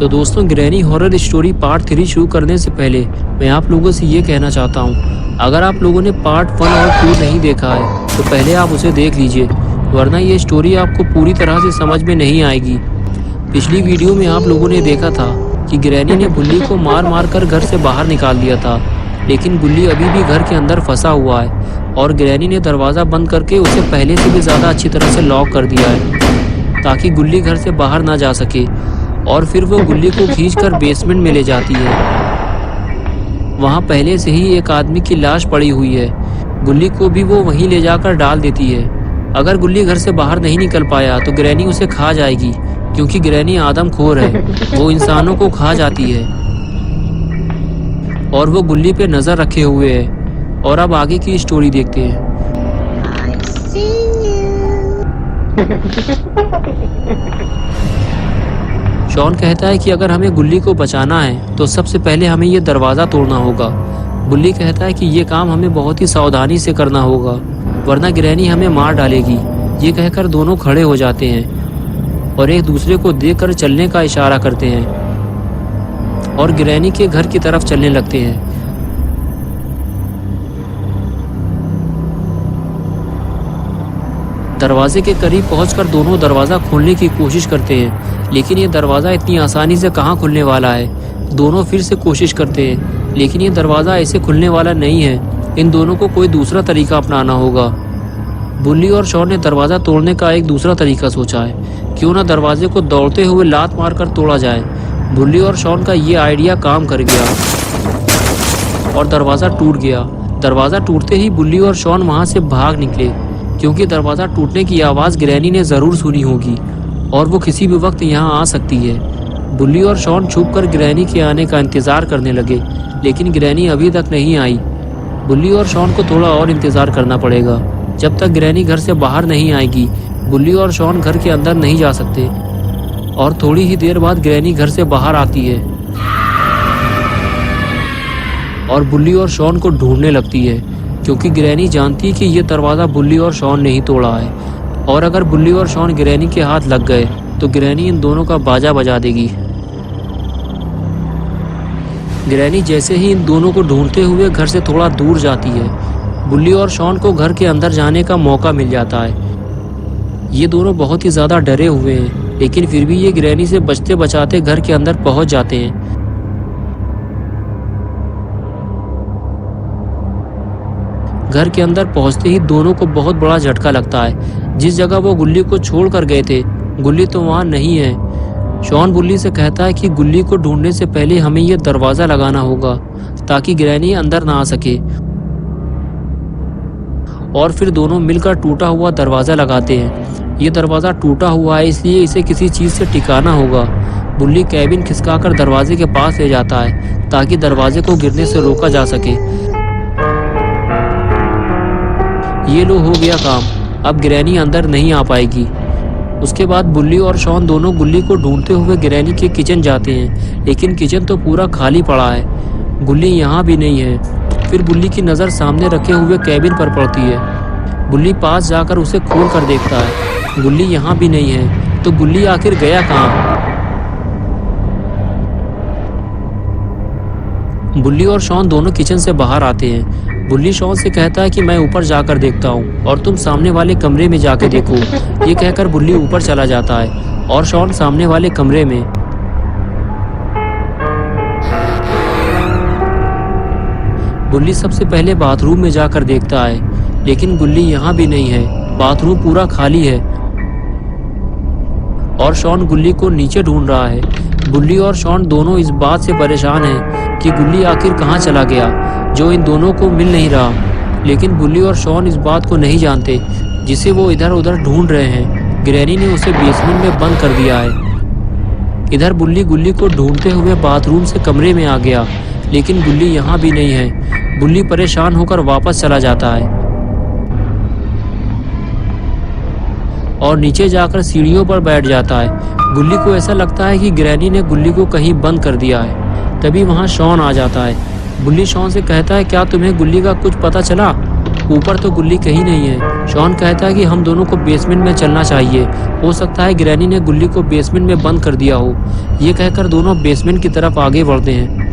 तो दोस्तों, granny horror story part 3 शुरू करने से पहले मैं आप लोगों से ये कहना चाहता हूँ, अगर आप लोगों ने पार्ट 1 और 2 नहीं देखा है तो पहले आप उसे देख लीजिए, वरना ये स्टोरी आपको पूरी तरह से समझ में नहीं आएगी। पिछली वीडियो में आप लोगों ने देखा था कि ग्रैनी ने गुल्ली को मार मार कर घर से बाहर निकाल दिया था, लेकिन गुल्ली अभी भी घर के अंदर फंसा हुआ है और ग्रैनी ने दरवाज़ा बंद करके उसे पहले से भी ज़्यादा अच्छी तरह से लॉक कर दिया है ताकि गुल्ली घर से बाहर ना जा सके। और फिर वो गुल्ली को खींचकर बेसमेंट में ले जाती है। वहाँ पहले से ही एक आदमी की लाश पड़ी हुई है। गुल्ली को भी वो वहीं ले जाकर डाल देती है। अगर गुल्ली घर से बाहर नहीं निकल पाया तो ग्रैनी उसे खा जाएगी, क्योंकि ग्रैनी आदमखोर है, वो इंसानों को खा जाती है। और वो गुल्ली पे नज़र रखे हुए है। और अब आगे की स्टोरी देखते हैं। शॉन कहता है कि अगर हमें गुल्ली को बचाना है तो सबसे पहले हमें ये दरवाज़ा तोड़ना होगा। गुल्ली कहता है कि ये काम हमें बहुत ही सावधानी से करना होगा, वरना ग्रैनी हमें मार डालेगी। ये कहकर दोनों खड़े हो जाते हैं और एक दूसरे को देखकर चलने का इशारा करते हैं और ग्रैनी के घर की तरफ चलने लगते हैं। दरवाजे के करीब पहुंचकर दोनों दरवाज़ा खोलने की कोशिश करते हैं, लेकिन ये दरवाज़ा इतनी आसानी से कहाँ खुलने वाला है। दोनों फिर से कोशिश करते हैं, लेकिन ये दरवाज़ा ऐसे खुलने वाला नहीं है। इन दोनों को कोई दूसरा तरीका अपनाना होगा। बुल्ली और शॉन ने दरवाज़ा तोड़ने का एक दूसरा तरीका सोचा है। क्यों ना दरवाजे को दौड़ते हुए लात मारकर तोड़ा जाए। बुल्ली और शॉन का ये आइडिया काम कर गया और दरवाज़ा टूट गया। दरवाज़ा टूटते ही बुल्ली और शॉन वहाँ से भाग निकले, क्योंकि दरवाज़ा टूटने की आवाज़ ग्रैनी ने ज़रूर सुनी होगी और वो किसी भी वक्त यहाँ आ सकती है। बुल्ली और शॉन छुपकर ग्रैनी के आने का इंतज़ार करने लगे, लेकिन ग्रैनी अभी तक नहीं आई। बुल्ली और शॉन को थोड़ा और इंतज़ार करना पड़ेगा। जब तक ग्रैनी घर से बाहर नहीं आएगी, बुल्ली और शॉन घर के अंदर नहीं जा सकते। और थोड़ी ही देर बाद ग्रैनी घर से बाहर आती है और बुल्ली और शॉन को ढूंढने लगती है, क्योंकि ग्रैनी जानती है कि ये दरवाज़ा बुल्ली और शॉन ने ही तोड़ा है। और अगर बुल्ली और शॉन ग्रैनी के हाथ लग गए तो ग्रैनी इन दोनों का बाजा बजा देगी। ग्रैनी जैसे ही इन दोनों को ढूंढते हुए घर से थोड़ा दूर जाती है, बुल्ली और शॉन को घर के अंदर जाने का मौका मिल जाता है। ये दोनों बहुत ही ज़्यादा डरे हुए हैं, लेकिन फिर भी ये ग्रैनी से बचते बचाते घर के अंदर पहुंच जाते हैं। घर के अंदर पहुंचते ही दोनों को बहुत बड़ा झटका लगता है। जिस जगह वो गुल्ली को छोड़ कर गए थे, गुल्ली तो वहाँ नहीं है। शॉन बुल्ली से कहता है कि गुल्ली को ढूंढने से पहले हमें यह दरवाज़ा लगाना होगा ताकि ग्रैनी अंदर ना आ सके। और फिर दोनों मिलकर टूटा हुआ दरवाज़ा लगाते हैं। ये दरवाज़ा टूटा हुआ है, इसलिए इसे किसी चीज़ से टिकाना होगा। बुल्ली कैबिन खिसकाकर दरवाजे के पास ले जाता है ताकि दरवाजे को गिरने से रोका जा सके। ये लो, हो गया काम। अब ग्रैनी अंदर नहीं आ पाएगी। उसके बाद बुल्ली और शॉन दोनों गुल्ली को ढूंढते हुए ग्रैनी के किचन जाते हैं, लेकिन किचन तो पूरा खाली पड़ा है। गुल्ली यहाँ भी नहीं है। फिर बुल्ली की नज़र सामने रखे हुए कैबिन पर पड़ती है। बुल्ली पास जाकर उसे खोल कर देखता है। गुल्ली यहाँ भी नहीं है। तो गुल्ली आखिर गया कहाँ? बुल्ली और शॉन दोनों किचन से बाहर आते हैं। बुल्ली शॉन से कहता है कि मैं ऊपर जाकर देखता हूँ और तुम सामने वाले कमरे में जाके देखो। ये कहकर बुल्ली ऊपर चला जाता है और शॉन सामने वाले कमरे में। बुल्ली सबसे पहले बाथरूम में जाकर देखता है, लेकिन गुल्ली यहाँ भी नहीं है। बाथरूम पूरा खाली है और शॉन गुल्ली को नीचे ढूंढ रहा है। बुल्ली और शॉन दोनों इस बात से परेशान हैं कि गुल्ली आखिर कहाँ चला गया, जो इन दोनों को मिल नहीं रहा। लेकिन बुल्ली और शॉन इस बात को नहीं जानते, जिसे वो इधर उधर ढूंढ रहे हैं। ग्रैनी ने उसे बेसमेंट में बंद कर दिया है। इधर बुल्ली गुल्ली को ढूंढते हुए बाथरूम से कमरे में आ गया, लेकिन गुल्ली यहाँ भी नहीं है। बुल्ली परेशान होकर वापस चला जाता है और नीचे जाकर सीढ़ियों पर बैठ जाता है। गुल्ली को ऐसा लगता है कि ग्रैनी ने गुल्ली को कहीं बंद कर दिया है। तभी वहाँ शॉन आ जाता है। बुल्ली शॉन से कहता है, क्या तुम्हें गुल्ली का कुछ पता चला? ऊपर तो गुल्ली कहीं नहीं है। शॉन कहता है कि हम दोनों को बेसमेंट में चलना चाहिए, हो सकता है ग्रैनी ने गुल्ली को बेसमेंट में बंद कर दिया हो। ये कहकर दोनों बेसमेंट की तरफ आगे बढ़ते हैं।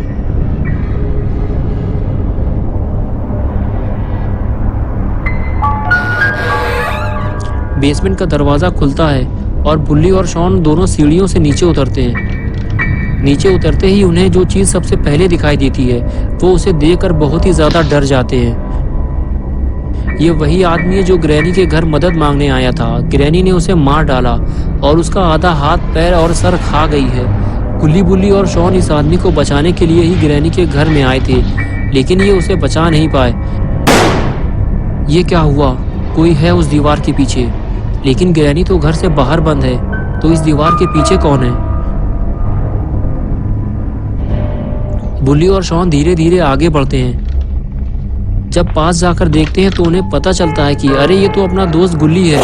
बेसमेंट का दरवाजा खुलता है और बुल्ली और शॉन दोनों सीढ़ियों से नीचे उतरते हैं। नीचे उतरते ही उन्हें जो चीज सबसे पहले दिखाई देती है वो उसे देखकर बहुत ही ज्यादा डर जाते हैं। ये वही आदमी है जो ग्रैनी के घर मदद मांगने आया था। ग्रैनी ने उसे मार डाला और उसका आधा हाथ, पैर और सर खा गई है। गुल्ली, बुल्ली और शॉन इस आदमी को बचाने के लिए ही ग्रैनी के घर में आए थे, लेकिन ये उसे बचा नहीं पाए। ये क्या हुआ? कोई है उस दीवार के पीछे, लेकिन ग्रैनी तो घर से बाहर बंद है, तो इस दीवार के पीछे कौन है? बुल्ली और शॉन धीरे धीरे आगे बढ़ते हैं। जब पास जाकर देखते हैं तो उन्हें पता चलता है कि अरे ये तो अपना दोस्त गुल्ली है,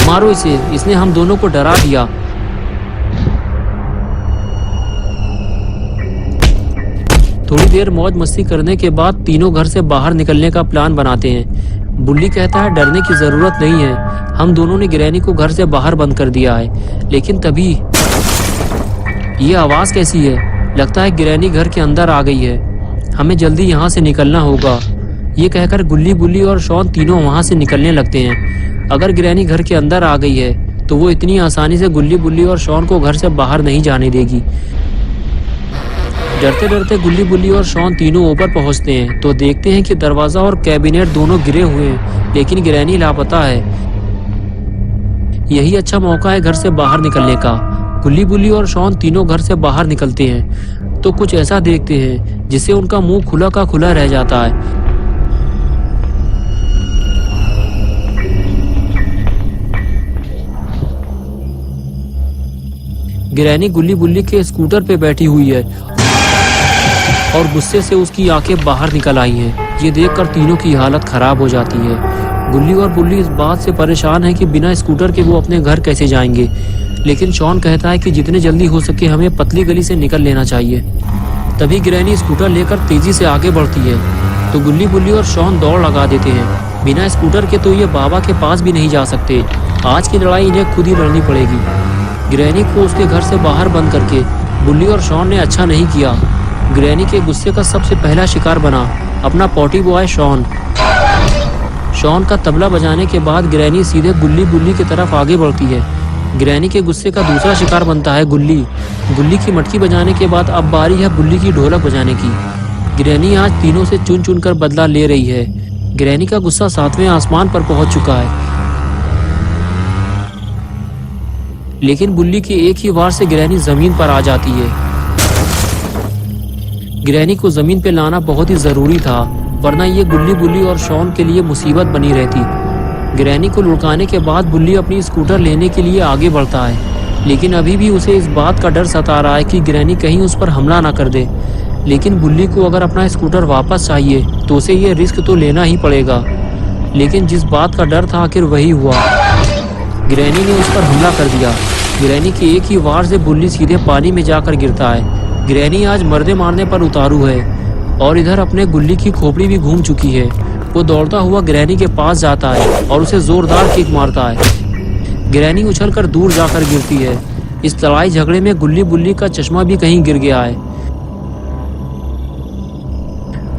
मारो इसे, इसने हम दोनों को डरा दिया। थोड़ी देर मौज मस्ती करने के बाद तीनों घर से बाहर निकलने का प्लान बनाते हैं। बुल्ली कहता है डरने की जरूरत नहीं है, हम दोनों ने ग्रैनी को घर से बाहर बंद कर दिया है। लेकिन तभी ये आवाज कैसी है? लगता है ग्रैनी घर के अंदर आ गई है, हमें जल्दी यहाँ से निकलना होगा। ये कहकर गुल्ली, बुल्ली और शॉन तीनों वहाँ से निकलने लगते हैं। अगर ग्रैनी घर के अंदर आ गई है तो वो इतनी आसानी से गुल्ली, बुल्ली और शॉन को घर से बाहर नहीं जाने देगी। डरते डरते गुल्ली, बुल्ली और शॉन तीनों ऊपर पहुँचते हैं तो देखते हैं कि दरवाजा और कैबिनेट दोनों गिरे हुए हैं, लेकिन ग्रैनी लापता है। यही अच्छा मौका है घर से बाहर निकलने का। गुल्ली, बुल्ली और शॉन तीनों घर से बाहर निकलते हैं तो कुछ ऐसा देखते हैं जिससे उनका मुंह खुला का खुला रह जाता है। ग्रैनी गुल्ली, बुल्ली के स्कूटर पे बैठी हुई है और गुस्से से उसकी आंखें बाहर निकल आई हैं। ये देखकर तीनों की हालत खराब हो जाती है। गुल्ली और बुल्ली इस बात से परेशान है कि बिना स्कूटर के वो अपने घर कैसे जाएंगे, लेकिन शॉन कहता है कि जितने जल्दी हो सके हमें पतली गली से निकल लेना चाहिए। तभी ग्रैनी स्कूटर लेकर तेजी से आगे बढ़ती है तो गुल्ली, बुल्ली और शॉन दौड़ लगा देते हैं। बिना स्कूटर के तो ये बाबा के पास भी नहीं जा सकते। आज की लड़ाई इन्हें खुद ही लड़नी पड़ेगी। ग्रैनी को उसके घर से बाहर बंद करके बुल्ली और शॉन ने अच्छा नहीं किया। ग्रैनी के गुस्से का सबसे पहला शिकार बना अपना पॉटी बॉय शॉन। शॉन का तबला बजाने के बाद ग्रैनी सीधे गुल्ली, बुल्ली की तरफ आगे बढ़ती है। ग्रैनी के गुस्से का दूसरा शिकार बनता है गुल्ली। गुल्ली की मटकी बजाने के बाद अब बारी है बुल्ली की ढोलक बजाने की। ग्रैनी आज तीनों से चुन चुन कर बदला ले रही है। ग्रैनी का गुस्सा 7वें आसमान पर पहुंच चुका है, लेकिन बुल्ली की एक ही वार से ग्रैनी जमीन पर आ जाती है। ग्रैनी को जमीन पे लाना बहुत ही जरूरी था, वरना ये गुल्ली, बुल्ली और शॉन के लिए मुसीबत बनी रहती। ग्रैनी को लुढ़काने के बाद बुल्ली अपनी स्कूटर लेने के लिए आगे बढ़ता है, लेकिन अभी भी उसे इस बात का डर सता रहा है कि ग्रैनी कहीं उस पर हमला ना कर दे। लेकिन बुल्ली को अगर अपना स्कूटर वापस चाहिए तो उसे ये रिस्क तो लेना ही पड़ेगा। लेकिन जिस बात का डर था आखिर वही हुआ। ग्रैनी ने उस पर हमला कर दिया। ग्रैनी की एक ही वार से बुल्ली सीधे पानी में जाकर गिरता है। ग्रैनी आज मर्दे मारने पर उतारू है और इधर अपने गुल्ली की खोपड़ी भी घूम चुकी है। वो दौड़ता हुआ ग्रैनी के पास जाता है और उसे जोरदार किक मारता है। ग्रैनी उछलकर दूर जाकर गिरती है। इस लड़ाई झगड़े में गुल्ली, बुल्ली का चश्मा भी कहीं गिर गया है।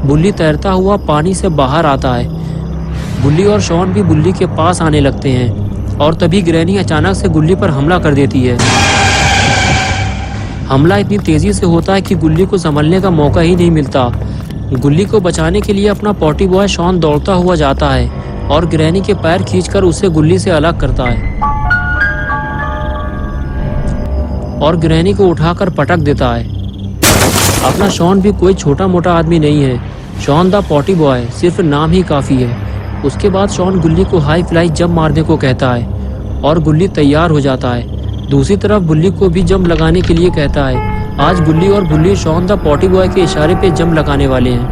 बुल्ली तैरता हुआ पानी से बाहर आता है। बुल्ली और शॉन भी बुल्ली के पास आने लगते हैं और तभी ग्रैनी अचानक से गुल्ली पर हमला कर देती है। हमला इतनी तेजी से होता है कि गुल्ली को संभलने का मौका ही नहीं मिलता। गुल्ली को बचाने के लिए अपना पॉटी बॉय शॉन दौड़ता हुआ जाता है और ग्रैनी के पैर खींचकर उसे गुल्ली से अलग करता है और ग्रैनी को उठाकर पटक देता है। अपना शॉन भी कोई छोटा मोटा आदमी नहीं है। शॉन द पॉटी बॉय सिर्फ नाम ही काफी है। उसके बाद शॉन गुल्ली को हाई फ्लाई जंप मारने को कहता है और गुल्ली तैयार हो जाता है। दूसरी तरफ बुल्ली को भी जंप लगाने के लिए कहता है। आज गुल्ली और बुल्ली शॉन द पॉटी बॉय के इशारे पे जंप लगाने वाले हैं।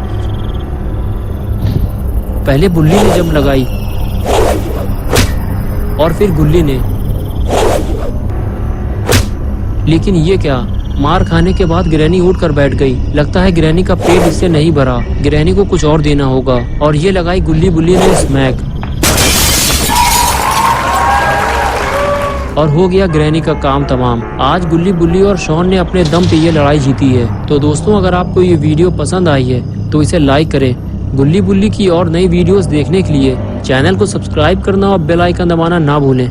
पहले बुल्ली ने जंप लगाई और फिर गुल्ली ने, लेकिन ये क्या, मार खाने के बाद ग्रैनी उठ कर बैठ गई। लगता है ग्रैनी का पेट इससे नहीं भरा, ग्रैनी को कुछ और देना होगा। और ये लगाई गुल्ली बुल्ली ने स्मैक, और हो गया ग्रैनी का काम तमाम। आज गुल्ली बुल्ली और शॉन ने अपने दम पे ये लड़ाई जीती है। तो दोस्तों, अगर आपको ये वीडियो पसंद आई है तो इसे लाइक करें। गुल्ली बुल्ली की और नई वीडियोस देखने के लिए चैनल को सब्सक्राइब करना और बेल आइकन दबाना ना भूलें।